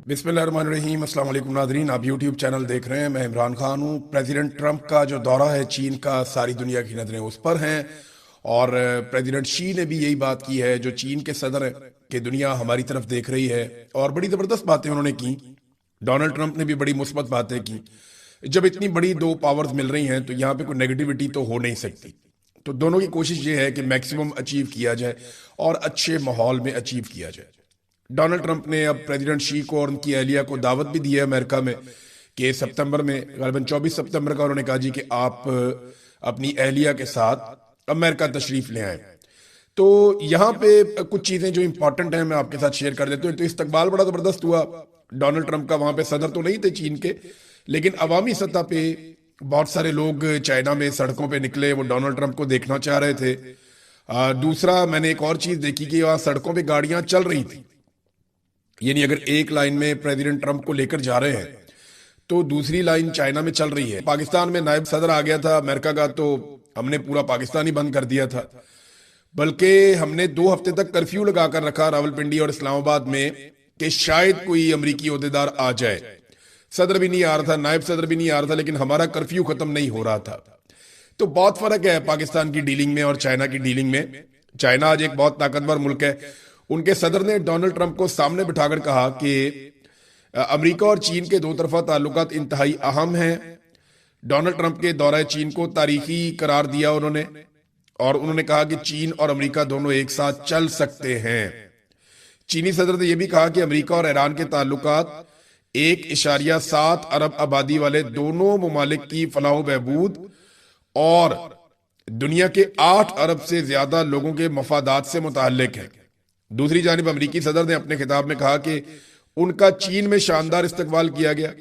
बिस्मिल्लाहिर्रहमानिर्रहीम। अस्सलाम वालेकुम नाज़रीन, आप यूट्यूब चैनल देख रहे हैं। मैं इमरान खान हूँ। प्रेसिडेंट ट्रंप का जो दौरा है चीन का, सारी दुनिया की नज़रें उस पर हैं और प्रेसिडेंट शी ने भी यही बात की है। जो चीन के सदर हैं कि दुनिया हमारी तरफ देख रही है और बड़ी ज़बरदस्त बातें उन्होंने की। डोनाल्ड ट्रंप ने भी बड़ी मुस्बत बातें की। जब इतनी बड़ी दो पावर्स मिल रही हैं तो यहाँ पे कोई नेगेटिविटी तो हो नहीं सकती। तो दोनों की कोशिश ये है कि मैक्सिमम अचीव किया जाए और अच्छे माहौल में अचीव किया जाए। डोनाल्ड ट्रंप ने अब प्रेसिडेंट शी को और उनकी अहलिया को दावत भी दी है अमेरिका में कि सितंबर में, गलबन 24 सितंबर का उन्होंने कहा जी कि आप अपनी अहलिया के साथ अमेरिका तशरीफ ले आए। तो यहाँ पे कुछ चीजें जो इंपॉर्टेंट हैं मैं आपके साथ शेयर कर देता हूँ। तो इस्तकबाल बड़ा जबरदस्त हुआ डोनाल्ड ट्रंप का। वहां पे सदर तो नहीं थे चीन के, लेकिन अवामी सतह पे बहुत सारे लोग चाइना में सड़कों पे निकले, वो डोनाल्ड ट्रंप को देखना चाह रहे थे। दूसरा, मैंने एक और चीज देखी कि वहां सड़कों पे गाड़ियां चल रही थी, यानी अगर एक लाइन में प्रेसिडेंट ट्रंप को लेकर जा रहे हैं तो दूसरी लाइन चाइना में चल रही है। पाकिस्तान में नायब सदर आ गया था अमेरिका का, तो हमने पूरा पाकिस्तान ही बंद कर दिया था। बल्कि हमने 2 हफ्ते तक कर्फ्यू लगाकर रखा रावलपिंडी और इस्लामाबाद में कि शायद कोई अमरीकी ओहदेदार आ जाए। सदर भी नहीं आ रहा था, नायब सदर भी नहीं आ रहा था, लेकिन हमारा कर्फ्यू खत्म नहीं हो रहा था। तो बहुत फर्क है पाकिस्तान की डीलिंग में और चाइना की डीलिंग में। चाइना आज एक बहुत ताकतवर मुल्क है। उनके सदर ने डोनाल्ड ट्रंप को सामने बिठाकर कहा कि अमेरिका और चीन के दो तरफा ताल्लुकात इंतहाई अहम हैं। डोनाल्ड ट्रंप के दौरे चीन को तारीखी करार दिया उन्होंने, और उन्होंने कहा कि चीन और अमेरिका दोनों एक साथ चल सकते हैं। चीनी सदर ने यह भी कहा कि अमेरिका और ईरान के ताल्लुकात 1.7 अरब आबादी वाले दोनों ममालिक की फलाह बहबूद और दुनिया के 8 अरब से ज्यादा लोगों के मफादात से मुताल्लिक है। दूसरी जानिब अमेरिकी सदर ने अपने खिताब में कहा कि उनका चीन में शानदार इस्तकबाल किया गया।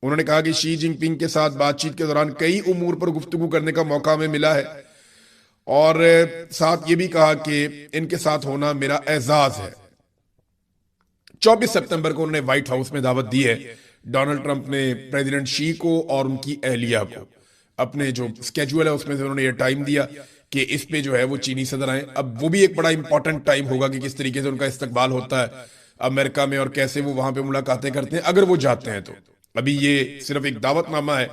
उन्होंने कहा कि शी जिनपिंग के साथ बातचीत के दौरान कई उमूर पर गुफ्तगू करने का मौका हमें मिला है, और साथ ये भी कहा कि इनके साथ होना मेरा एजाज है। 24 सितंबर को उन्होंने व्हाइट हाउस में दावत दी है। डोनाल्ड ट्रंप ने प्रेसिडेंट शी को और उनकी अहलिया को अपने जो स्केड्यूल है उसमें से उन्होंने ये टाइम दिया कि इस पे जो है वो चीनी सदर आए। अब वो भी एक बड़ा इंपॉर्टेंट टाइम होगा कि किस तरीके से उनका इस्तकबाल होता है अमेरिका में और कैसे वो वहां पे मुलाकातें करते हैं अगर वो जाते हैं। तो अभी ये सिर्फ एक दावतनामा है,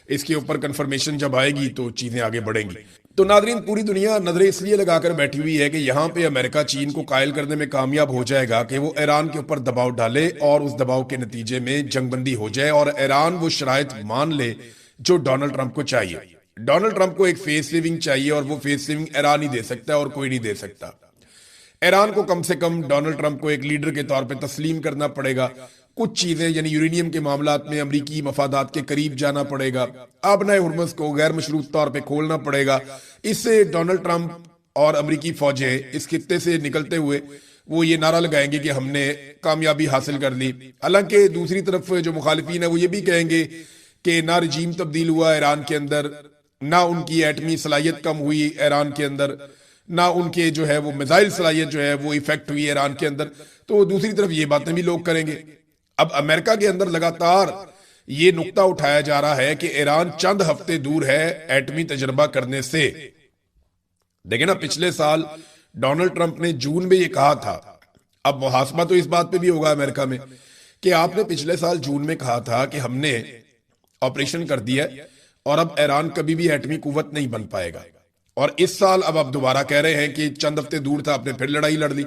इसके ऊपर कंफर्मेशन जब आएगी तो चीजें आगे बढ़ेंगी। तो नादरीन, पूरी दुनिया नजरें इसलिए लगाकर बैठी हुई है कि यहाँ पे अमेरिका चीन को कायल करने में कामयाब हो जाएगा कि वो ईरान के ऊपर दबाव डाले और उस दबाव के नतीजे में जंगबंदी हो जाए और ईरान वो शराइत मान ले जो डोनाल्ड ट्रंप को चाहिए। डोनाल्ड ट्रंप को एक फेस सेविंग चाहिए और वो फेस सेविंग ईरान ही दे सकता है और कोई नहीं दे सकता। ईरान को कम से कम डोनाल्ड ट्रंप को एक लीडर के तौर पे तस्लीम करना पड़ेगा। कुछ चीजें यानी यूरेनियम के मामलात में अमरीकी मफादात के करीब जाना पड़ेगा। आबनाए हुर्मुज़ को गैर मशरूत तौर पे खोलना पड़ेगा। इससे डोनाल्ड ट्रंप और अमरीकी फौजें इस खित्ते से निकलते हुए वो ये नारा लगाएंगे कि हमने कामयाबी हासिल कर ली। हालांकि दूसरी तरफ जो मुखालिफिन है वो ये भी कहेंगे कि ना रजीम तब्दील हुआ ईरान के अंदर, ना उनकी एटमी सलाहियत कम हुई ईरान के अंदर, ना उनके जो है वो मिसाइल सलाहियत जो है वो इफेक्ट हुई ईरान के अंदर। तो दूसरी तरफ ये बातें भी लोग करेंगे। अब अमेरिका के अंदर लगातार ये नुक्ता उठाया जा रहा है कि ईरान चंद हफ्ते दूर है एटमी तजर्बा करने से। देखें ना, पिछले साल डोनाल्ड ट्रंप ने जून में ये कहा था। अब मुहासबा तो इस बात पे भी होगा अमेरिका में कि आपने पिछले साल जून में कहा था कि हमने ऑपरेशन कर दिया और अब ईरान कभी भी एटमी कुव्वत नहीं बन पाएगा, और इस साल अब आप दोबारा कह रहे हैं कि चंद हफ्ते दूर था, आपने फिर लड़ाई लड़ ली।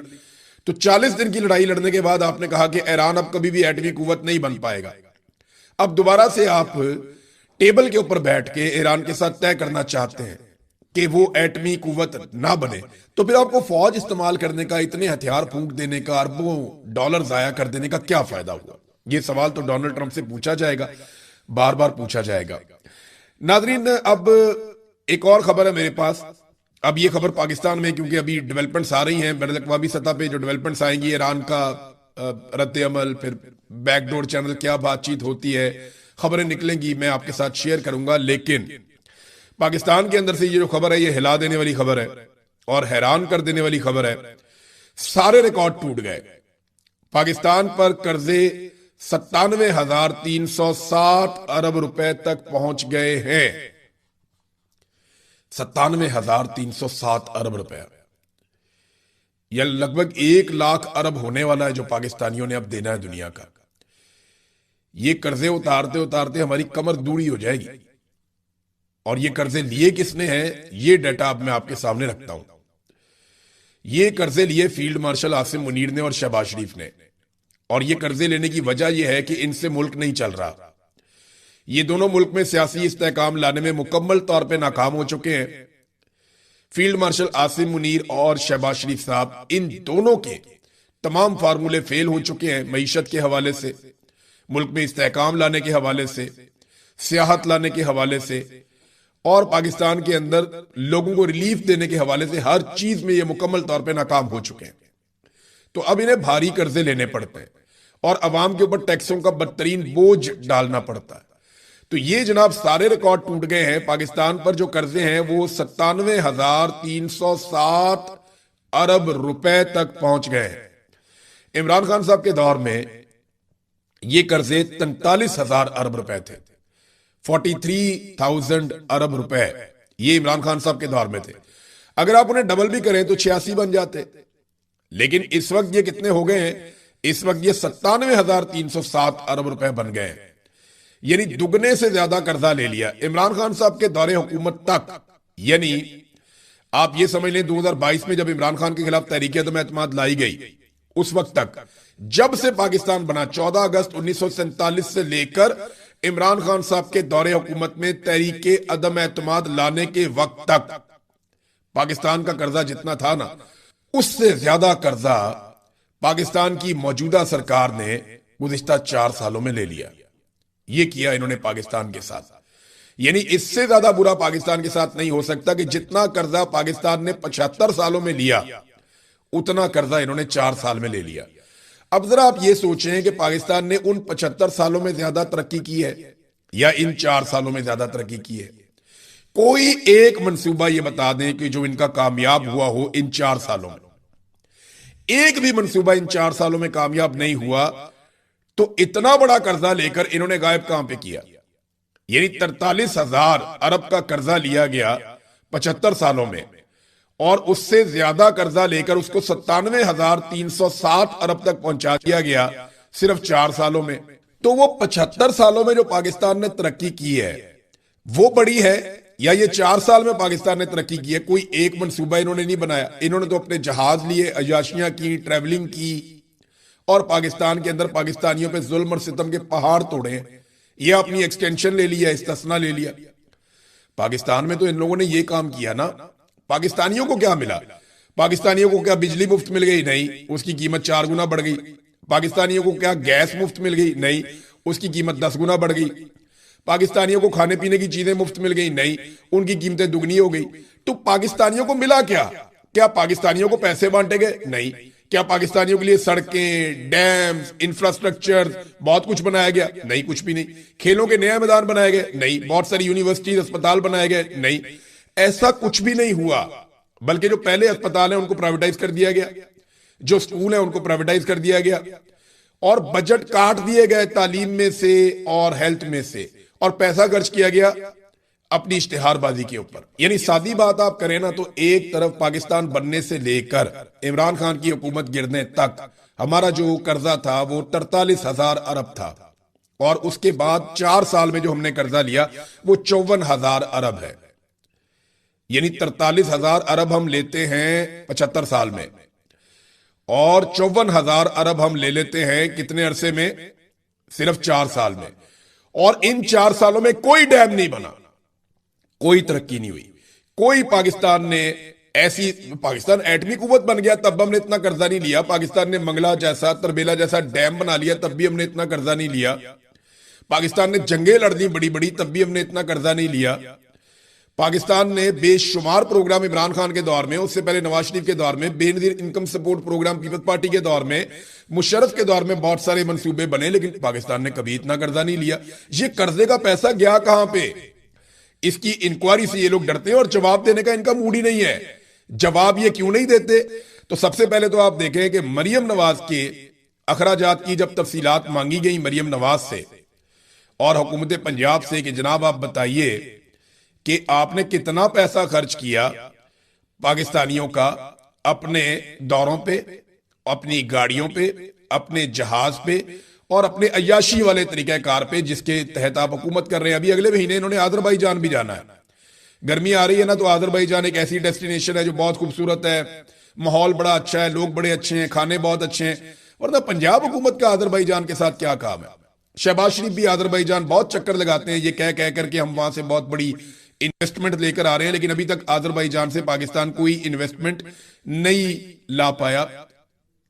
तो 40 दिन की लड़ाई लड़ने के बाद आपने कहा कि ईरान अब कभी भी एटमी कुव्वत नहीं बन पाएगा। अब दोबारा से आप टेबल के ऊपर बैठ के ईरान के साथ तय करना चाहते हैं कि वो एटमी कुव्वत ना बने। तो फिर आपको फौज इस्तेमाल करने का, इतने हथियार फूंक देने का, अरबों डॉलर जाया कर देने का क्या फायदा हुआ? ये सवाल तो डोनाल्ड ट्रंप से पूछा जाएगा, बार बार पूछा जाएगा। नाजरीन, अब एक और खबर है मेरे पास। अब ये खबर पाकिस्तान में, क्योंकि अभी डेवलपमेंट्स आ रही हैं बैनुल अक़वामी सतह पे, जो डेवलपमेंट्स आएंगी ईरान का रद्द अमल, फिर बैकडोर चैनल क्या बातचीत होती है, खबरें निकलेंगी, मैं आपके साथ शेयर करूंगा। लेकिन पाकिस्तान के अंदर से ये जो खबर है ये हिला देने वाली खबर है और हैरान कर देने वाली खबर है। सारे रिकॉर्ड टूट गए। पाकिस्तान पर कर्जे 97,360 अरब रुपए तक पहुंच गए हैं। 97,360 अरब रुपए, यह लगभग 1 लाख अरब होने वाला है जो पाकिस्तानियों ने अब देना है दुनिया का। ये कर्जे उतारते उतारते हमारी कमर दूरी हो जाएगी। और ये कर्जे लिए किसने हैं, ये डाटा अब मैं आपके सामने रखता हूं। ये कर्जे लिए फील्ड मार्शल आसिम मुनीर ने और शहबाज शरीफ ने। और ये कर्जे लेने की वजह यह है कि इनसे मुल्क नहीं चल रहा। ये दोनों मुल्क में सियासी इस्तेहकाम लाने में मुकम्मल तौर पे नाकाम हो चुके हैं। फील्ड मार्शल आसिम मुनीर और शहबाज शरीफ साहब, इन दोनों के तमाम फार्मूले फेल हो चुके हैं। मईशत के हवाले से, मुल्क में इस्तेहकाम लाने के हवाले से, सियाहत लाने के हवाले से और पाकिस्तान के अंदर लोगों को रिलीफ देने के हवाले से हर चीज में ये मुकम्मल तौर पे नाकाम हो चुके हैं। तो अब इन्हें भारी कर्जे लेने पड़ते हैं और अवाम के ऊपर टैक्सों का बदतरीन बोझ डालना पड़ता है। तो ये जनाब सारे रिकॉर्ड टूट गए हैं। पाकिस्तान पर जो कर्जे हैं वो 97,307 अरब रुपए तक पहुंच गए हैं। इमरान खान साहब के दौर में ये कर्जे 43,000 अरब रुपए थे। 43,000 अरब रुपए ये इमरान खान साहब के दौर में थे। अगर आप उन्हें डबल भी करें तो 86 बन जाते। लेकिन इस वक्त ये कितने हो गए हैं, इस वक्त ये 97,307 अरब रुपए बन गए हैं। यानी दुगने से ज्यादा कर्जा ले लिया इमरान खान साहब के दौरे हुकूमत तक। यानी आप ये समझ लें 2022 में जब इमरान खान के खिलाफ तहरीक अदम एतमाद लाई गई, उस वक्त तक, जब से पाकिस्तान बना 14 अगस्त 1947 से लेकर इमरान खान साहब के दौरे हुकूमत में तहरीक अदम एतमाद लाने के वक्त तक पाकिस्तान का कर्जा जितना था ना, उससे ज्यादा कर्जा पाकिस्तान की मौजूदा सरकार ने गुज़िश्ता 4 सालों में ले लिया। ये किया इन्होंने पाकिस्तान के साथ। यानी इससे ज्यादा बुरा पाकिस्तान के साथ नहीं हो सकता कि जितना कर्जा पाकिस्तान ने 75 सालों में लिया, उतना कर्जा इन्होंने 4 साल में ले लिया। अब जरा आप ये सोचें कि पाकिस्तान ने उन 75 सालों में ज्यादा तरक्की की है या इन 4 सालों में ज्यादा तरक्की की है? कोई एक मंसूबा ये बता दें कि जो इनका कामयाब हुआ हो इन 4 सालों में। एक भी मंसूबा इन 4 सालों में कामयाब नहीं हुआ। तो इतना बड़ा कर्जा लेकर इन्होंने गायब कहां पे किया? यानी 43,000 अरब का कर्जा लिया गया 75 सालों में और उससे ज्यादा कर्जा लेकर उसको 97,307 अरब तक पहुंचा दिया गया सिर्फ 4 सालों में। तो वो 75 सालों में जो पाकिस्तान ने तरक्की की है वो बड़ी है या ये 4 साल में पाकिस्तान ने तरक्की की है? कोई एक मंसूबा इन्होंने नहीं बनाया। इन्होंने तो अपने जहाज लिए, अयाशियां की, ट्रेवलिंग की और पाकिस्तान के अंदर पाकिस्तानियों पे जुल्म और सितम के पहाड़ तोड़े हैं। ये अपनी एक्सटेंशन ले लिया, इस्तिस्ना ले लिया। पाकिस्तान में तो इन लोगों ने ये काम किया ना। पाकिस्तानियों को क्या मिला? पाकिस्तानियों को क्या बिजली मुफ्त मिल गई? नहीं, उसकी कीमत 4 गुना बढ़ गई। पाकिस्तानियों को क्या गैस मुफ्त मिल गई? नहीं, उसकी कीमत 10 गुना बढ़ गई। पाकिस्तानियों को खाने पीने की चीजें मुफ्त मिल गई? नहीं, उनकी कीमतें दुगनी हो गई। तो पाकिस्तानियों को मिला क्या? क्या पाकिस्तानियों को पैसे बांटे गए? नहीं। क्या पाकिस्तानियों के लिए सड़कें, डैम्स, इंफ्रास्ट्रक्चर बहुत कुछ बनाया गया? नहीं, कुछ भी नहीं। खेलों के नए मैदान बनाए गए? नहीं। बहुत सारी यूनिवर्सिटीज, अस्पताल बनाए गए? नहीं, ऐसा कुछ भी नहीं हुआ। बल्कि जो पहले अस्पताल है उनको प्राइवेटाइज कर दिया गया, जो स्कूल है उनको प्राइवेटाइज कर दिया गया और बजट काट दिए गए तालीम में से और हेल्थ में से और पैसा खर्च किया गया अपनी इश्तिहारबाजी के ऊपर। यानी सादी बात आप करें ना तो एक तरफ पाकिस्तान बनने से लेकर इमरान खान की हुकूमत गिरने तक हमारा जो कर्जा था वो 43,000 अरब था और उसके बाद 4 साल में जो हमने कर्जा लिया वो 54,000 अरब है। यानी 43,000 अरब हम लेते हैं 75 साल में और 54,000 अरब हम ले लेते हैं कितने अरसे में? सिर्फ 4 साल में। और इन 4 सालों में कोई डैम नहीं बना, कोई तरक्की नहीं हुई। कोई पाकिस्तान ने ऐसी, पाकिस्तान एटमी कुव्वत बन गया तब हमने इतना कर्जा नहीं लिया। पाकिस्तान ने मंगला जैसा, तरबेला जैसा डैम बना लिया तब भी हमने इतना कर्जा नहीं लिया। पाकिस्तान ने जंगें लड़ दी बड़ी बड़ी तब भी हमने इतना कर्जा नहीं लिया। पाकिस्तान ने बेशुमार प्रोग्राम इमरान खान के दौर में, उससे पहले नवाज शरीफ के दौर में, Benazir Income Support Programme Peoples Party के दौर में, मुशर्रफ के दौर में बहुत सारे मंसूबे बने, लेकिन पाकिस्तान ने कभी इतना कर्जा नहीं लिया। ये कर्जे का पैसा गया कहां पे? इसकी इंक्वायरी से ये लोग डरते हैं और जवाब देने का इनका मूड ही नहीं है। जवाब ये क्यों नहीं देते? तो सबसे पहले तो आप देखें कि मरियम नवाज के अखराजात की जब तफसीलात मांगी गई मरियम नवाज से और हुकूमत पंजाब से कि जनाब आप बताइए कि आपने कितना पैसा खर्च किया पाकिस्तानियों का अपने दौरों पे, अपनी गाड़ियों पे, अपने जहाज पे और अपने अय्याशी वाले तरीक़ाकार पे जिसके तहत आप हुकूमत कर रहे हैं। अभी अगले महीने इन्होंने आज़रबाईजान भी जाना है। गर्मी आ रही है ना, तो आज़रबाईजान एक ऐसी डेस्टिनेशन है जो बहुत खूबसूरत है, माहौल बड़ा अच्छा है, लोग बड़े अच्छे हैं, खाने बहुत अच्छे हैं। वरना पंजाब हुकूमत का आज़रबाईजान के साथ क्या काम है? शहबाज शरीफ भी आज़रबाईजान बहुत चक्कर लगाते हैं, ये कह कह करके हम वहां से बहुत बड़ी इन्वेस्टमेंट लेकर आ रहे हैं, लेकिन अभी तक आज़रबाईजान से पाकिस्तान कोई इन्वेस्टमेंट नहीं ला पाया।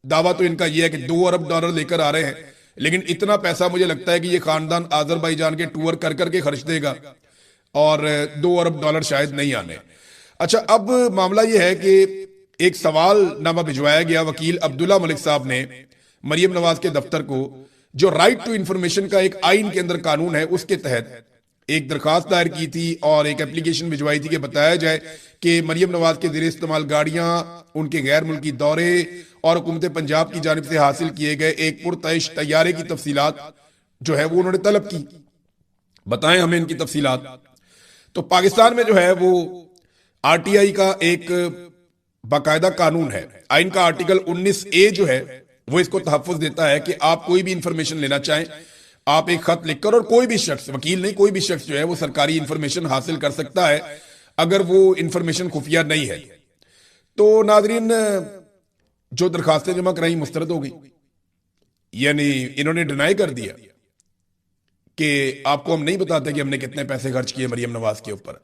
दावा तो इनका यह है कि $2 अरब लेकर आ रहे हैं, लेकिन इतना पैसा मुझे लगता है कि ये खानदान आज़रबाईजान के टूर कर करके खर्च देगा और $2 अरब शायद नहीं आने। अच्छा, अब मामला यह है कि एक सवाल नामा भिजवाया गया वकील अब्दुल्ला मलिक साहब ने मरियम नवाज के दफ्तर को, जो राइट टू इंफॉर्मेशन का एक आइन के अंदर कानून है, उसके तहत एक दरखास्त दायर की थी और एक एप्लीकेशन भिजवाई थी कि बताया जाए कि मरियम नवाज के ज़ेरे इस्तेमाल गाड़ियां, उनके गैर मुल्की दौरे और हुकूमत पंजाब की जानिब से हासिल किए गए एक पुरतइश तैयारे की तफसीलात जो है वो उन्होंने तलब की। बताएं हमें इनकी तफसीलात। तो पाकिस्तान में जो है वो RTI का एक बाकायदा कानून है, आइन का आर्टिकल 19A जो है वो इसको तहफ़्फ़ुज़ देता है कि आप कोई भी इंफॉर्मेशन लेना चाहें, आप एक खत लिखकर, और कोई भी शख्स, वकील नहीं, कोई भी शख्स जो है वो सरकारी इंफॉर्मेशन हासिल कर सकता है अगर वो इंफॉर्मेशन खुफिया नहीं है। तो नाज़रीन, जो दरखास्तें जमा कराई मुस्तरद हो गई, यानी इन्होंने डिनाई कर दिया कि आपको हम नहीं बताते कि हमने कितने पैसे खर्च किए मरियम नवाज के ऊपर।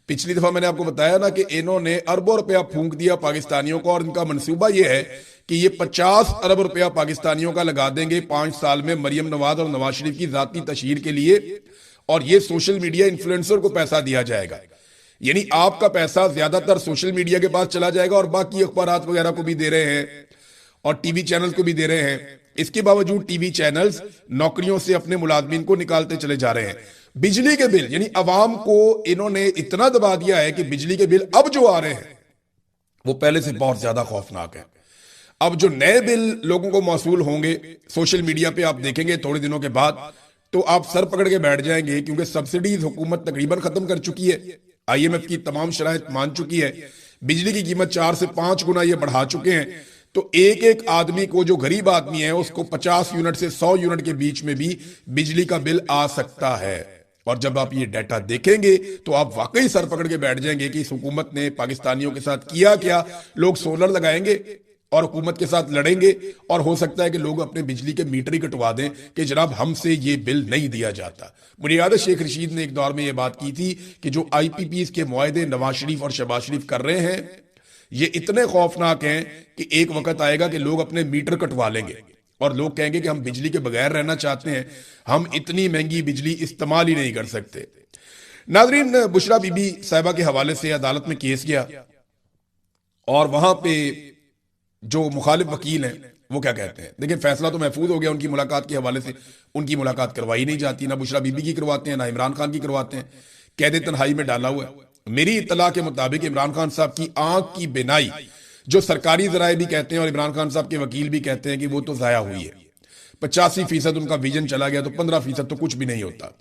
पिछली दफा मैंने आपको बताया ना कि इन्होंने अरबों रुपया फूंक दिया पाकिस्तानियों को, और इनका मंसूबा यह है कि ये 50 अरब रुपया पाकिस्तानियों का लगा देंगे 5 साल में मरियम नवाज और नवाज शरीफ की जाती तशहीर के लिए, और ये सोशल मीडिया इन्फ्लुएंसर को पैसा दिया जाएगा। यानी आपका पैसा ज्यादातर सोशल मीडिया के पास चला जाएगा, और बाकी अखबारात वगैरह को भी दे रहे हैं और टीवी चैनल को भी दे रहे हैं। इसके बावजूद टीवी चैनल्स नौकरियों से अपने मुलाजमीन को निकालते चले जा रहे हैं। बिजली के बिल, यानी अवाम को इन्होंने इतना दबा दिया है कि बिजली के बिल अब जो आ रहे हैं वो पहले से बहुत ज्यादा खौफनाक है। अब जो नए बिल लोगों को मौसूल होंगे सोशल मीडिया पे, आप देखेंगे थोड़े दिनों के बाद, तो आप सर पकड़ के बैठ जाएंगे, क्योंकि सब्सिडीज हुकूमत तकरीबन खत्म कर चुकी है, IMF की तमाम शराइत मान चुकी है, बिजली की कीमत 4 से 5 गुना ये बढ़ा चुके हैं। तो एक एक आदमी को, जो गरीब आदमी है, उसको 50 यूनिट से 100 यूनिट के बीच में भी बिजली का बिल आ सकता है। और जब आप ये डाटा देखेंगे तो आप वाकई सर पकड़ के बैठ जाएंगे कि इस हुकूमत ने पाकिस्तानियों के साथ किया क्या। लोग सोलर लगाएंगे और हुकूमत के साथ लड़ेंगे, और हो सकता है कि लोग अपने बिजली के मीटर ही कटवा दें कि जनाब हमसे ये बिल नहीं दिया जाता। मुझे याद है शेख रशीद ने एक दौर में ये बात की थी कि जो IPPs के मुआहदे नवाज शरीफ और शहबाज शरीफ कर रहे हैं, ये इतने खौफनाक हैं कि एक वक्त आएगा कि लोग अपने मीटर कटवा लेंगे और लोग कहेंगे कि हम बिजली के बगैर रहना चाहते हैं, हम इतनी महंगी बिजली इस्तेमाल ही नहीं कर सकते। नाजरीन, बुशरा बीबी साहिबा के हवाले से अदालत में केस गया, और वहां पे जो मुखालिफ वकील हैं वो क्या कहते हैं। देखिए, फैसला तो महफूज हो गया उनकी मुलाकात के हवाले से। उनकी मुलाकात करवाई नहीं जाती, ना बुशरा बीबी की करवाते हैं, ना इमरान खान की करवाते हैं, कैद तन्हाई में डाला हुआ है। मेरी इत्तला के मुताबिक इमरान खान साहब की आंख की बिनाई, जो सरकारी जराए भी कहते हैं और इमरान खान साहब के वकील भी कहते हैं कि वो तो जाया हुई है। 85% उनका विजन चला गया, तो 15% तो कुछ भी नहीं होता।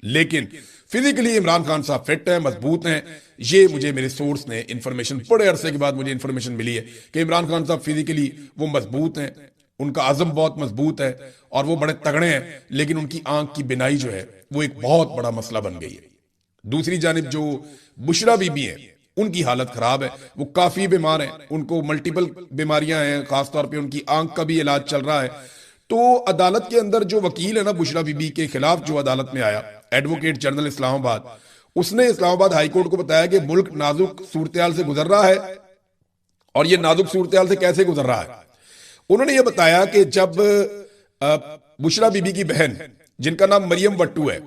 लेकिन फिजिकली इमरान खान साहब फिट हैं, मजबूत हैं। ये मुझे मेरे सोर्स ने इंफॉर्मेशन, बड़े अरसे के बाद मुझे इंफॉर्मेशन मिली है कि इमरान खान साहब फिजिकली वो मजबूत हैं, उनका आजम बहुत मजबूत है और वो बड़े तगड़े हैं। लेकिन उनकी आंख की बिनाई जो है वो एक बहुत बड़ा मसला बन गई है। दूसरी जानिब जो बुशरा बीबी हैं, उनकी हालत खराब है, वो काफी बीमार हैं, उनको मल्टीपल बीमारियां हैं, खासतौर पे उनकी आंख का भी इलाज चल रहा है। तो अदालत के अंदर जो वकील है ना बुशरा बीबी के खिलाफ, जो अदालत में आया, एडवोकेट जनरल इस्लामाबाद, उसने इस्लामाबाद हाईकोर्ट को बताया कि मुल्क नाजुक सूरत से गुजर रहा है। और ये नाजुक सूरत से कैसे गुजर रहा है, उन्होंने ये बताया कि जब बुशरा बीबी की बहन, जिनका नाम मरियम वट्टू है,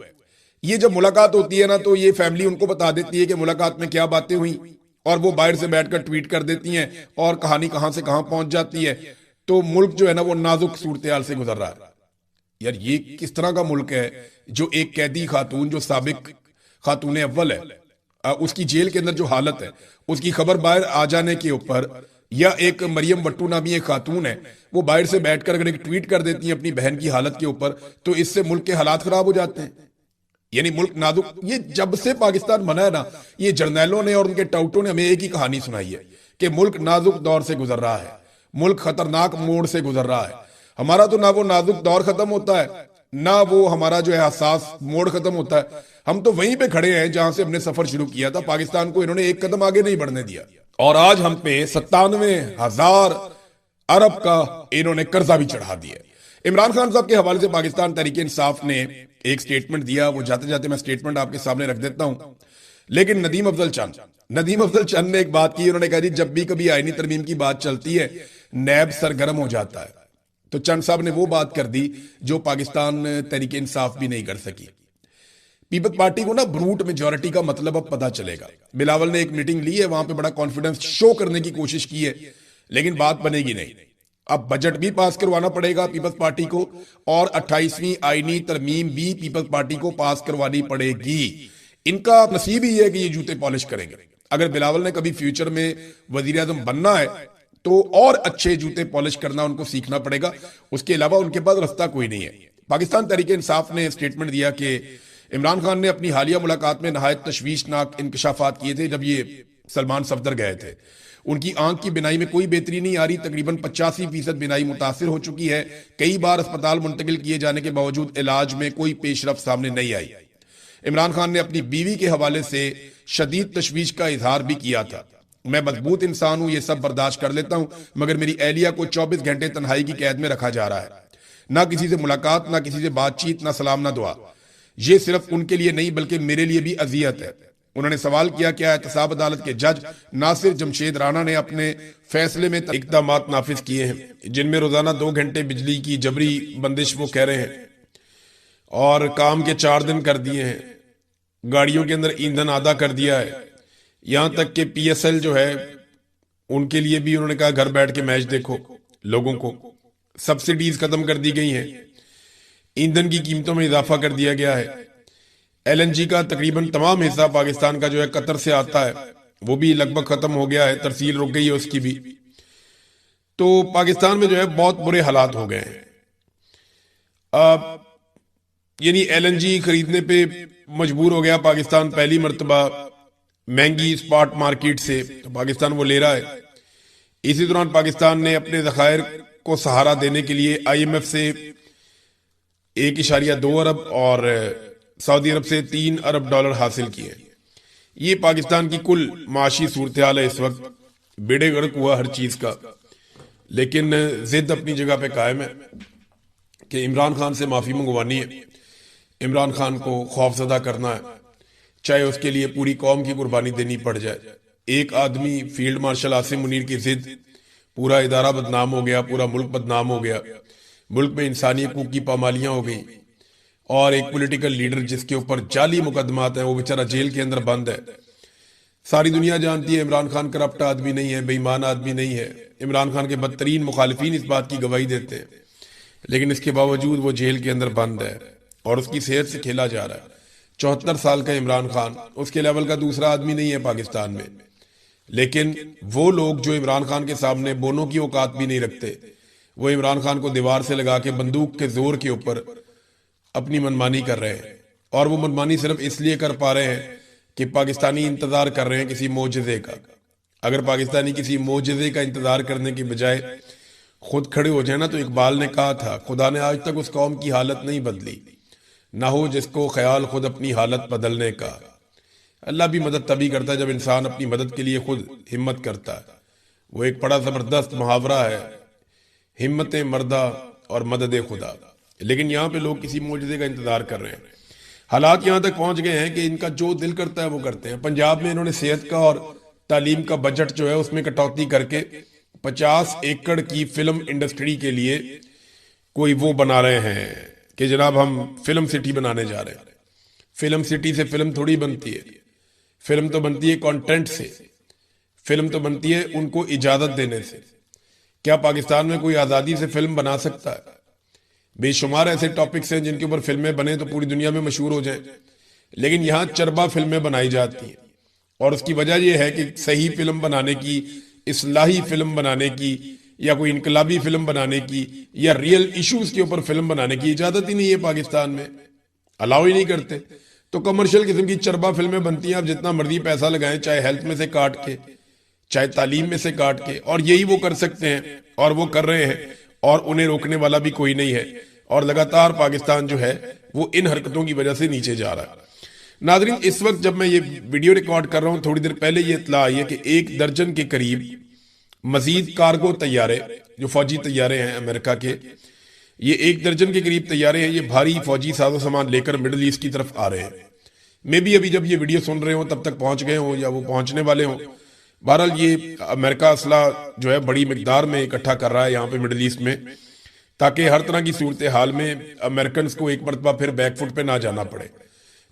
ये जब मुलाकात होती है ना, तो ये फैमिली उनको बता देती है कि मुलाकात में क्या बातें हुई, और वो बाहर से बैठकर ट्वीट कर देती हैं और कहानी कहां से कहां पहुंच जाती है। तो मुल्क जो है ना वो नाजुक सूरत से गुजर रहा है। यार, ये किस तरह का मुल्क है जो एक कैदी खातून, जो साबिक खातून अव्वल है, उसकी जेल के अंदर जो हालत है, उसकी खबर बाहर आ जाने के ऊपर, या एक मरियम वट्टू नामी एक खातून है, वो बाहर से बैठकर अगर एक ट्वीट कर देती है अपनी बहन की हालत के ऊपर, तो इससे मुल्क के हालात खराब हो जाते हैं। यानी मुल्क नाजुक, ये जब से पाकिस्तान बना है ना, ये जर्नैलों ने और उनके टाउटों ने हमें एक ही कहानी सुनाई है कि मुल्क नाजुक दौर से गुजर रहा है, मुल्क खतरनाक मोड़ से गुजर रहा है। हमारा तो ना वो नाजुक दौर खत्म होता है, ना वो हमारा जो है हसास मोड़ खत्म होता है। हम तो वहीं पे खड़े हैं जहां से हमने सफर शुरू किया था। पाकिस्तान को इन्होंने एक कदम आगे नहीं बढ़ने दिया, और आज हम पे 97,000 अरब का इन्होंने कर्जा भी चढ़ा दिया। इमरान खान साहब के हवाले से पाकिस्तान तहरीक इंसाफ ने एक स्टेटमेंट दिया, वो जाते जाते मैं स्टेटमेंट आपके सामने रख देता हूं। लेकिन नदीम अफजल चंद ने एक बात की, उन्होंने कहा जी जब भी कभी आईनी तरमीम की बात चलती है नैब सरगर्म हो जाता है। तो चंद साहब ने वो बात कर दी जो पाकिस्तान तहरीक इंसाफ भी नहीं कर सकी। पीपल्स पार्टी को ना ब्रूट मेजॉरिटी का मतलब अब पता चलेगा। बिलावल ने एक मीटिंग ली है, वहां पे बड़ा कॉन्फिडेंस शो करने की कोशिश की है, लेकिन बात बनेगी नहीं। अब बजट भी पास करवाना पड़ेगा पीपल्स पार्टी को, और 28वीं आईनी तरमीम भी पीपल्स पार्टी को पास करवानी पड़ेगी। इनका नसीब ही है कि ये जूते पॉलिश करेंगे। अगर बिलावल ने कभी फ्यूचर में वजीर आजम बनना है तो और अच्छे जूते पॉलिश करना उनको सीखना पड़ेगा, उसके अलावा उनके पास रास्ता कोई नहीं है। पाकिस्तान तहरीक इंसाफ ने स्टेटमेंट दिया कि इमरान खान ने अपनी हालिया मुलाकात में नहायत तशवीशनाक इंकशाफात किए थे। जब ये सलमान सफदर गए थे, उनकी आंख की बिनाई में कोई बेहतरी नहीं आ रही, तकरीबन 85% बिनाई मुतासिर हो चुकी है। कई बार अस्पताल मुंतकिल किए जाने के बावजूद इलाज में कोई पेशरफ सामने नहीं आई। इमरान खान ने अपनी बीवी के हवाले से शदीद तशवीश का इजहार भी किया था। मैं मजबूत इंसान हूं, ये सब बर्दाश्त कर लेता हूं, मगर मेरी एहलिया को 24 घंटे तन्हाई की कैद में रखा जा रहा है। ना किसी से मुलाकात, ना किसी से बातचीत, ना सलाम, ना दुआ। ये सिर्फ उनके लिए नहीं बल्कि मेरे लिए भी अजियत है। उन्होंने सवाल किया क्या एहतसाब अदालत के जज नासिर जमशेद राणा ने अपने फैसले में इकदाम नाफिज किए हैं जिनमें रोजाना 2 घंटे बिजली की जबरी बंदिश वो कह रहे हैं, और काम के 4 दिन कर दिए हैं, गाड़ियों के अंदर ईंधन आधा कर दिया है, यहां तक कि पीएसएल जो है उनके लिए भी उन्होंने कहा घर बैठ के मैच देखो। लोगों को सब्सिडीज खत्म कर दी गई हैं, ईंधन की कीमतों में इजाफा कर दिया गया है। एलएनजी का तकरीबन तमाम हिस्सा पाकिस्तान का जो है कतर से आता है, वो भी लगभग खत्म हो गया है, तरसील रुक गई है उसकी भी। तो पाकिस्तान में जो है बहुत बुरे हालात हो गए हैं। यानी एलएनजी खरीदने पे मजबूर हो गया पाकिस्तान पहली मर्तबा महंगी स्पॉट मार्केट से, तो पाकिस्तान वो ले रहा है। इसी दौरान पाकिस्तान ने अपने ज़खायर को सहारा देने के लिए आईएमएफ से 1.2 अरब और सऊदी अरब से 3 अरब डॉलर हासिल किए। ये पाकिस्तान की कुल माशी सूरत हाल है इस वक्त। बेड़े गर्क हुआ हर चीज का, लेकिन जिद अपनी जगह पे कायम है कि इमरान खान से माफी मंगवानी है, इमरान खान को खौफजदा करना है, चाहे उसके लिए पूरी कौम की कुर्बानी देनी पड़ जाए। एक आदमी फील्ड मार्शल आसिम मुनीर की जिद, पूरा इदारा बदनाम हो गया, पूरा मुल्क बदनाम हो गया, मुल्क में इंसानी हकूक की पामालियां हो गई, और एक पॉलिटिकल लीडर जिसके ऊपर जाली मुकदमात हैं वो बेचारा जेल के अंदर बंद है। सारी दुनिया जानती है इमरान खान करप्ट आदमी नहीं है, बेईमान आदमी नहीं है। इमरान खान के बदतरीन मुखालिफिन इस बात की गवाही देते हैं, लेकिन इसके बावजूद वो जेल के अंदर बंद है और उसकी सेहत से खेला जा रहा है। 74 साल का इमरान खान उसके लेवल का दूसरा आदमी नहीं है पाकिस्तान में। लेकिन वो लोग जो इमरान खान के सामने बोनों की औकात भी नहीं रखते, वो इमरान खान को दीवार से लगा के बंदूक के जोर के ऊपर अपनी मनमानी कर रहे हैं। और वो मनमानी सिर्फ इसलिए कर पा रहे हैं कि पाकिस्तानी इंतजार कर रहे हैं किसी मोजज़े का। अगर पाकिस्तानी किसी मोजज़े का इंतजार करने की बजाय खुद खड़े हो जाए ना, तो इकबाल ने कहा था खुदा ने आज तक उस कौम की हालत नहीं बदली, ना हो जिसको ख्याल खुद अपनी हालत बदलने का। अल्लाह भी मदद तभी करता है जब इंसान अपनी मदद के लिए खुद हिम्मत करता है। वो एक बड़ा जबरदस्त मुहावरा है, हिम्मत मर्दा और मदद खुदा। लेकिन यहाँ पे लोग किसी मोजज़े का इंतजार कर रहे हैं। हालात यहाँ तक पहुंच गए हैं कि इनका जो दिल करता है वो करते हैं। पंजाब में इन्होंने सेहत का और तालीम का बजट जो है उसमें कटौती करके 50 एकड़ की फिल्म इंडस्ट्री के लिए कोई वो बना रहे हैं कि जनाब हम फिल्म सिटी बनाने जा रहे हैं। फिल्म सिटी से फिल्म थोड़ी बनती है, फिल्म तो बनती है कंटेंट से, फिल्म तो बनती है उनको इजाजत देने से। क्या पाकिस्तान में कोई आज़ादी से फिल्म बना सकता है? बेशुमार ऐसे टॉपिक्स हैं जिनके ऊपर फिल्में बने तो पूरी दुनिया में मशहूर हो जाएं, लेकिन यहाँ चरबा फिल्में बनाई जाती हैं। और उसकी वजह यह है कि सही फिल्म बनाने की, इस्लाही फिल्म बनाने की, या कोई इनकलाबी फिल्म बनाने की, या रियल इश्यूज के ऊपर फिल्म बनाने की इजाजत ही नहीं है पाकिस्तान में, अलाउ ही नहीं करते। तो कमर्शियल किस्म की चरबा फिल्में बनती हैं। आप जितना मर्जी पैसा लगाएं, चाहे हेल्थ में से काट के, चाहे तालीम में से काट के, और यही वो कर सकते हैं और वो कर रहे हैं। और उन्हें रोकने वाला भी कोई नहीं है, और लगातार पाकिस्तान जो है वो इन हरकतों की वजह से नीचे जा रहा है। नादरीन, इस वक्त जब मैं ये वीडियो रिकॉर्ड कर रहा हूं, थोड़ी देर पहले ये इत्तला आई है कि 1 दर्जन के करीब मजीद कार्गो तैयारे, जो फौजी तैयारे हैं अमेरिका के, ये 1 दर्जन के करीब तैयारे हैं, ये भारी फौजी साजो सामान लेकर मिडल ईस्ट की तरफ आ रहे हैं। मे भी अभी जब ये वीडियो सुन रहे हो तब तक पहुंच गए हो या वो पहुंचने वाले हो। बहरहाल ये अमेरिका असला जो है बड़ी मिकदार में इकट्ठा कर रहा है यहाँ पे मिडल ईस्ट में, ताकि हर तरह की सूरत हाल में अमेरिकन को एक मरतबा फिर बैकफुट पे ना जाना पड़े।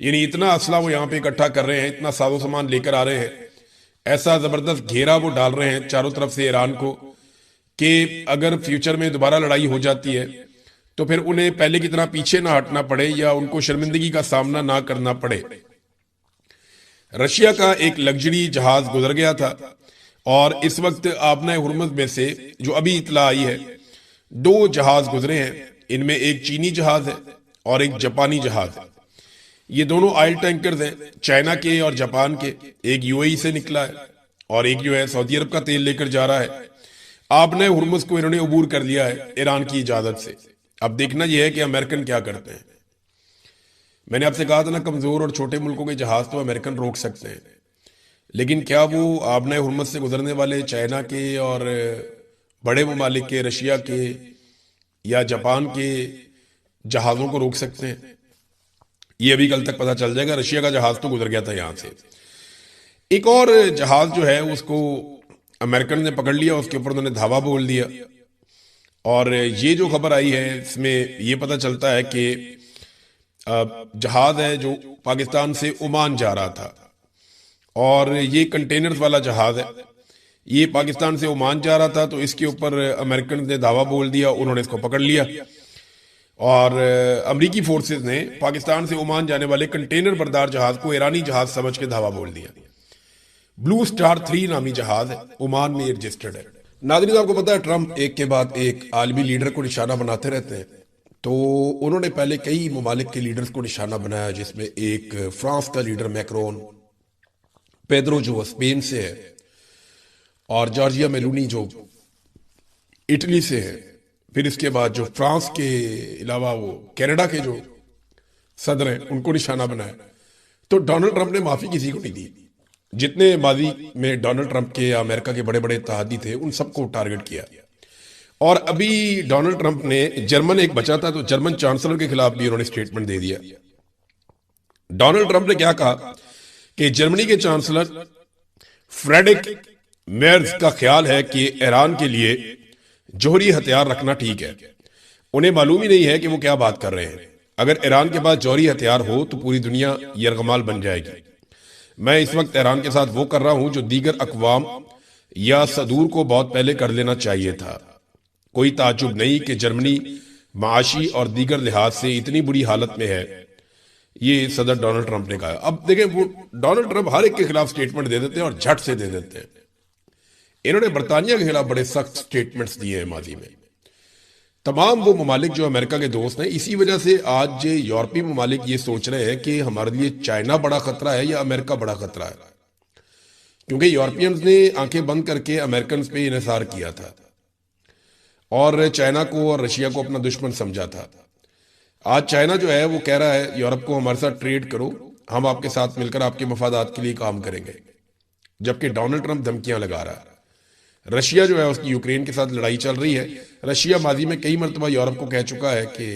यानी इतना असला वो यहाँ पे इकट्ठा कर रहे हैं, इतना साजो सामान लेकर आ रहे हैं, ऐसा जबरदस्त घेरा वो डाल रहे हैं चारों तरफ से ईरान को, कि अगर फ्यूचर में दोबारा लड़ाई हो जाती है तो फिर उन्हें पहले की तरह पीछे ना हटना पड़े या उनको शर्मिंदगी का सामना ना करना पड़े। रशिया का एक लग्जरी जहाज गुजर गया था और इस वक्त आबना हुर्मुज़ में से जो अभी इतला आई है 2 जहाज गुजरे हैं। इनमें एक चीनी जहाज है और एक जापानी जहाज है। ये दोनों ऑयल टैंकर्स हैं, चाइना के और जापान के। एक यूएई से निकला है और एक जो है सऊदी अरब का तेल लेकर जा रहा है। आबना हुर्मुज़ को इन्होंने अबूर कर लिया है ईरान की इजाजत से। अब देखना यह है कि अमेरिकन क्या करते हैं। मैंने आपसे कहा था ना, कमजोर और छोटे मुल्कों के जहाज तो अमेरिकन रोक सकते हैं, लेकिन क्या वो आबना हुर्मुज़ से गुजरने वाले चाइना के और बड़े ममालिक के, रशिया के या जापान के जहाजों को रोक सकते हैं? ये अभी कल तक पता चल जाएगा। रशिया का जहाज तो गुजर गया था यहां से। एक और जहाज जो है उसको अमेरिकन ने पकड़ लिया, उसके ऊपर उन्होंने धावा बोल दिया। और ये जो खबर आई है इसमें ये पता चलता है कि जहाज है जो पाकिस्तान से ओमान जा रहा था, और ये कंटेनर्स वाला जहाज है, ये पाकिस्तान से ओमान जा रहा था। तो इसके ऊपर अमेरिकन ने दावा बोल दिया, उन्होंने इसको पकड़ लिया और अमरीकी फोर्सेस ने पाकिस्तान से ओमान जाने वाले कंटेनर बरदार जहाज को ईरानी जहाज समझ के धावा बोल दिया। ब्लू स्टार 3 नामी जहाज है, ओमान में रजिस्टर्ड है। नाज़रीन, आपको पता है ट्रंप एक के बाद एक आलमी लीडर को निशाना बनाते रहते हैं। तो उन्होंने पहले कई ममालिक के लीडर्स को निशाना बनाया, जिसमें एक फ्रांस का लीडर मैक्रोन, पेड्रो जो स्पेन से है, और जॉर्जिया मेलोनी जो इटली से है। फिर इसके बाद जो फ्रांस के अलावा वो कनाडा के जो सदर हैं उनको निशाना बनाया। तो डोनाल्ड ट्रंप ने माफी किसी को नहीं दी। जितने माजी में डोनाल्ड ट्रंप के या अमेरिका के बड़े बड़े इत्तेहादी थे उन सबको टारगेट किया। और अभी डोनाल्ड ट्रंप ने, जर्मन एक बचा था तो जर्मन चांसलर के खिलाफ भी उन्होंने स्टेटमेंट दे दिया। डोनाल्ड ट्रंप ने क्या कहा कि जर्मनी के चांसलर फ्रेडरिक मेर्ज का ख्याल है कि ईरान के लिए जौहरी हथियार रखना ठीक है। उन्हें मालूम ही नहीं है कि वो क्या बात कर रहे हैं। अगर ईरान के पास जौहरी हथियार हो तो पूरी दुनिया यरगमाल बन जाएगी। मैं इस वक्त ईरान के साथ वो कर रहा हूं जो दीगर अकवाम या सदूर को बहुत पहले कर लेना चाहिए था। कोई ताज्जुब नहीं कि जर्मनी माशी और दीगर लिहाज से इतनी बुरी हालत में है, ये सदर डोनाल्ड ट्रंप ने कहा। अब देखें, वो डोनाल्ड ट्रंप हर एक के खिलाफ स्टेटमेंट दे देते हैं और झट से दे देते हैं। इन्होंने बरतानिया के खिलाफ बड़े सख्त स्टेटमेंट्स दिए हैं माजी में। तमाम वो ममालिक जो अमेरिका के दोस्त हैं, इसी वजह से आज यूरोपीय ममालिक ये सोच रहे हैं कि हमारे लिए चाइना बड़ा खतरा है या अमेरिका बड़ा खतरा है, क्योंकि यूरोपियंस ने आंखें बंद करके अमेरिकन पे इन्हिसार किया था और चाइना को और रशिया को अपना दुश्मन समझा था। आज चाइना जो है वो कह रहा है यूरोप को हमारे साथ ट्रेड करो, हम आपके साथ मिलकर आपके मफादात के लिए काम करेंगे, जबकि डोनाल्ड ट्रंप धमकियां लगा रहा है। रशिया जो है उसकी यूक्रेन के साथ लड़ाई चल रही है। रशिया माजी में कई मरतबा यूरोप को कह चुका है कि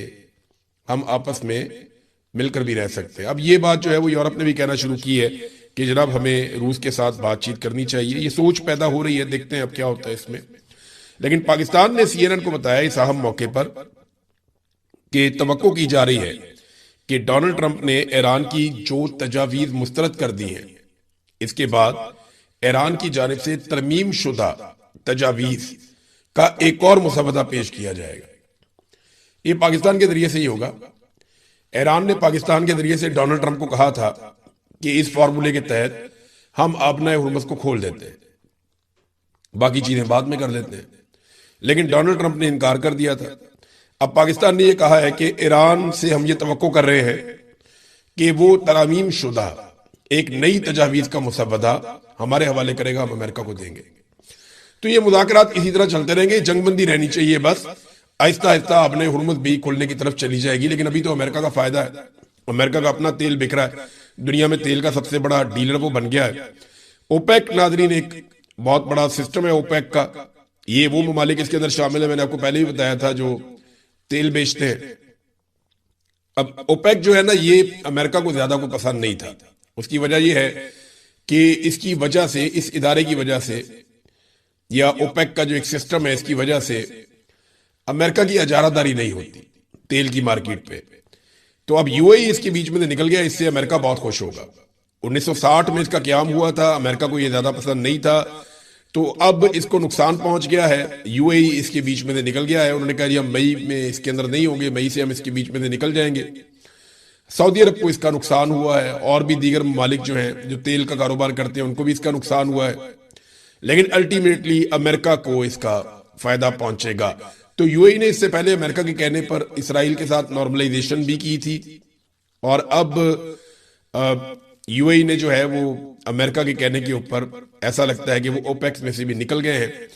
हम आपस में मिलकर भी रह सकते हैं। अब ये बात जो है वो यूरोप ने भी कहना शुरू की है कि जनाब हमें रूस के साथ बातचीत करनी चाहिए। ये सोच पैदा हो रही है, देखते हैं अब क्या होता है इसमें। लेकिन पाकिस्तान ने CNN को बताया इस अहम मौके पर कि तवक्को की जा रही है कि डोनाल्ड ट्रंप ने ईरान की जो तजावीज मुस्तरद कर दी हैं, इसके बाद ईरान की जानिब से तरमीम शुदा तजावीज का एक और मुसवदा पेश किया जाएगा। ये पाकिस्तान के जरिए से ही होगा। ईरान ने पाकिस्तान के जरिए से डोनाल्ड ट्रंप को कहा था कि इस फॉर्मूले के तहत हम आबना हुर्मुज़ को खोल देते हैं, बाकी चीजें बाद में कर लेते हैं। लेकिन डोनाल्ड ट्रंप ने इनकार कर दिया था। अब पाकिस्तान ने यह कहा है कि ईरान से हम ये तवक्को कर रहे हैं कि वो तरामीम शुदा एक नई तजावीज का मुसवदा हमारे हवाले करेगा, हम अमेरिका को देंगे। तो ये मुज़ाकरात इसी तरह चलते रहेंगे, जंगबंदी रहनी चाहिए बस। आहिस्ता आहिस्ता अपने हुर्मुज भी खुलने की तरफ चली जाएगी। लेकिन अभी तो अमेरिका का फायदा है, अमेरिका का अपना तेल बिक रहा है, दुनिया में तेल का सबसे बड़ा डीलर वो बन गया है। ओपेक नाजरीन एक बहुत बड़ा सिस्टम है ओपेक का। ये वो ममालिक इसके अंदर शामिल है, मैंने आपको पहले भी बताया था, जो तेल बेचते हैं। अब ओपेक जो है ना, ये अमेरिका को ज्यादा को पसंद नहीं था। उसकी वजह यह है कि इसकी वजह से, इस इदारे की वजह से, या ओपेक का जो एक सिस्टम है इसकी वजह से अमेरिका की इजारादारी नहीं होती तेल की मार्केट पे। तो अब यूएई इसके बीच में से निकल गया, इससे अमेरिका बहुत खुश होगा। 1960 में इसका क्याम हुआ था, अमेरिका को यह ज्यादा पसंद नहीं था, तो अब इसको नुकसान पहुंच गया है। यूएई इसके बीच में से निकल गया है, उन्होंने कहा जी हम मई में इसके अंदर नहीं होंगे, मई से हम इसके बीच में से निकल जाएंगे। सऊदी अरब को इसका नुकसान हुआ है, और भी दीगर ममालिक जो हैं जो तेल का कारोबार करते हैं उनको भी इसका नुकसान हुआ है। लेकिन अल्टीमेटली अमेरिका को इसका फायदा पहुंचेगा। तो यूएई ने इससे पहले अमेरिका के कहने पर इसराइल के साथ नॉर्मलाइजेशन भी की थी, और अब यूएई ने जो है वो अमेरिका के कहने के ऊपर ऐसा लगता है कि वो ओपेक्स में से भी निकल गए हैं।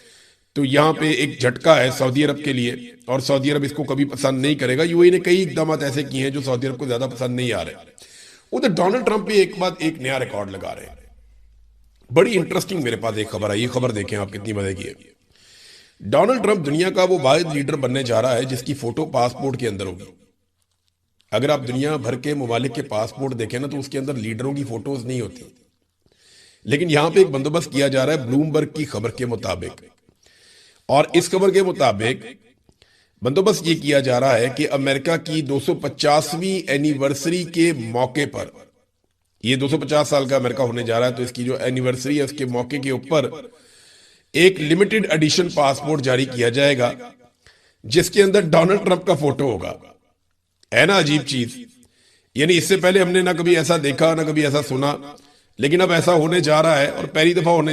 तो यहाँ पे एक झटका है सऊदी अरब के लिए, और सऊदी अरब इसको कभी पसंद नहीं करेगा। यूएई ने कई इकदाम ऐसे किए हैं जो सऊदी अरब को ज्यादा पसंद नहीं आ रहे। उधर डोनाल्ड ट्रंप भी एक बाद एक नया रिकॉर्ड लगा रहे हैं। बड़ी इंटरेस्टिंग मेरे पास एक खबर है, ये खबर देखें आप, कितनी मजे की है। डोनाल्ड ट्रंप दुनिया का वो वाहिद लीडर बनने जा रहा है जिसकी फोटो पासपोर्ट के अंदर होगी। अगर आप दुनिया भर के ममालिक के पासपोर्ट देखें ना, तो उसके अंदर लीडरों की फोटोज नहीं होती। लेकिन यहां पे एक बंदोबस्त किया जा रहा है ब्लूमबर्ग की खबर के मुताबिक, और इस खबर के मुताबिक बंदोबस्त ये किया जा रहा है कि अमेरिका की 250वीं एनिवर्सरी के मौके पर, ये 250 साल का अमेरिका होने जा रहा है, तो इसकी जो एनिवर्सरी है उसके मौके के ऊपर एक लिमिटेड एडिशन पासपोर्ट जारी किया जाएगा जिसके अंदर डोनाल्ड ट्रंप का फोटो होगा। है ना अजीब चीज। यानी इससे पहले हमने ना कभी ऐसा देखा ना कभी ऐसा सुना, लेकिन अब ऐसा होने जा रहा है, और पहली दफा होने